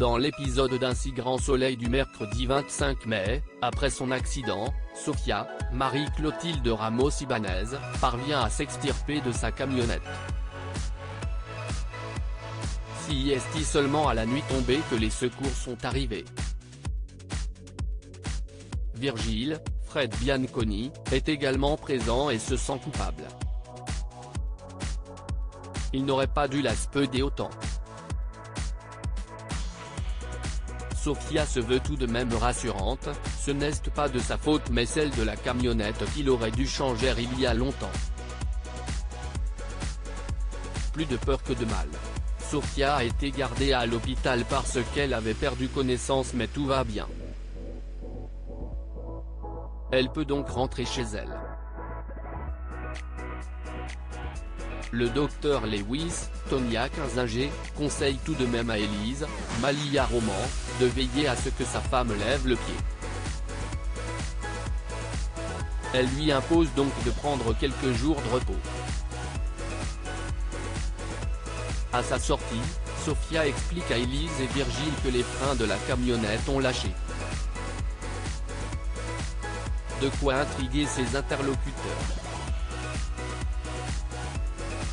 Dans l'épisode d'Un si grand soleil du mercredi 25 mai, après son accident, Sofia, Marie-Clotilde Ramos-Ibanez, parvient à s'extirper de sa camionnette. C'est seulement à la nuit tombée que les secours sont arrivés. Virgile, Fred Bianconi, est également présent et se sent coupable. Il n'aurait pas dû la speuder autant. Sofia se veut tout de même rassurante, ce n'est pas de sa faute mais celle de la camionnette qu'il aurait dû changer il y a longtemps. Plus de peur que de mal. Sofia a été gardée à l'hôpital parce qu'elle avait perdu connaissance mais tout va bien. Elle peut donc rentrer chez elle. Le docteur Lewis, Tonia Kinzinger, conseille tout de même à Élise, Malia Roman, de veiller à ce que sa femme lève le pied. Elle lui impose donc de prendre quelques jours de repos. À sa sortie, Sofia explique à Élise et Virgile que les freins de la camionnette ont lâché. De quoi intriguer ses interlocuteurs.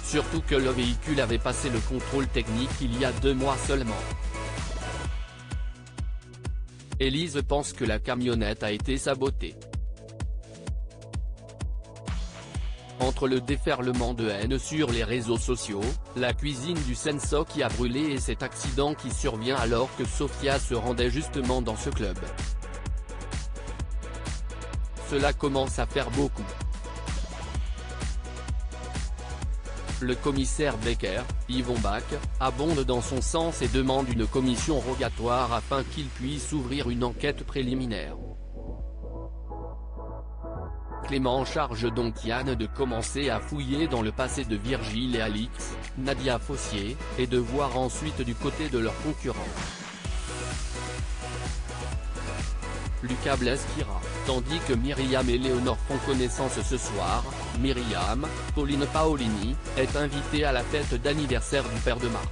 Surtout que le véhicule avait passé le contrôle technique il y a 2 mois seulement. Élise pense que la camionnette a été sabotée. Entre le déferlement de haine sur les réseaux sociaux, la cuisine du Senso qui a brûlé et cet accident qui survient alors que Sofia se rendait justement dans ce club. Cela commence à faire beaucoup. Le commissaire Becker, Yvon Bach, abonde dans son sens et demande une commission rogatoire afin qu'il puisse ouvrir une enquête préliminaire. Clément charge donc Yann de commencer à fouiller dans le passé de Virgile et Alix, Nadia Fossier, et de voir ensuite du côté de leurs concurrents. Lucas Bleskira, tandis que Myriam et Léonore font connaissance ce soir. Myriam, Pauline Paolini, est invitée à la fête d'anniversaire du père de Marc.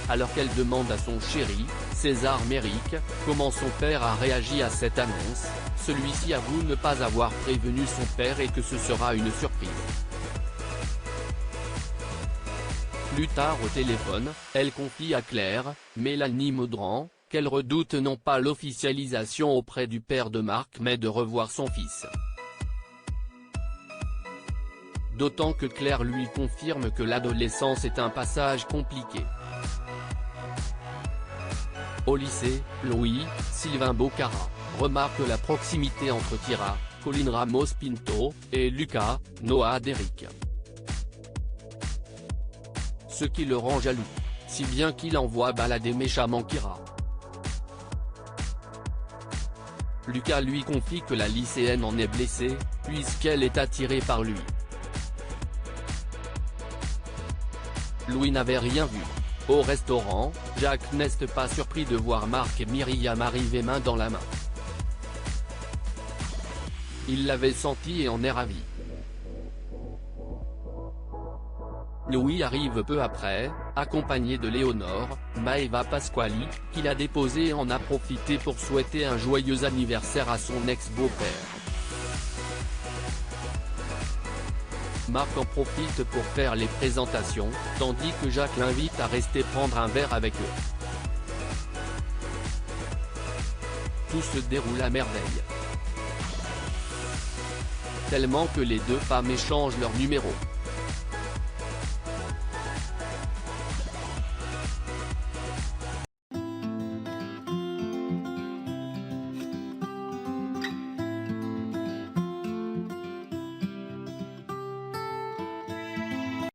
Alors qu'elle demande à son chéri, César Méric, comment son père a réagi à cette annonce, celui-ci avoue ne pas avoir prévenu son père et que ce sera une surprise. Plus tard au téléphone, elle confie à Claire, Mélanie Maudran, qu'elle redoute non pas l'officialisation auprès du père de Marc mais de revoir son fils. D'autant que Claire lui confirme que l'adolescence est un passage compliqué. Au lycée, Louis, Sylvain Bocara, remarque la proximité entre Kira, Colline Ramos-Pinto, et Lucas, Noah Derrick. Ce qui le rend jaloux, si bien qu'il envoie balader méchamment Kira. Lucas lui confie que la lycéenne en est blessée, puisqu'elle est attirée par lui. Louis n'avait rien vu. Au restaurant, Jacques n'est pas surpris de voir Marc et Myriam arriver main dans la main. Il l'avait senti et en est ravi. Louis arrive peu après, accompagné de Léonore, Maeva Pasquali, qu'il a déposé et en a profité pour souhaiter un joyeux anniversaire à son ex-beau-père. Marc en profite pour faire les présentations, tandis que Jacques l'invite à rester prendre un verre avec eux. Tout se déroule à merveille. Tellement que les deux femmes échangent leurs numéros.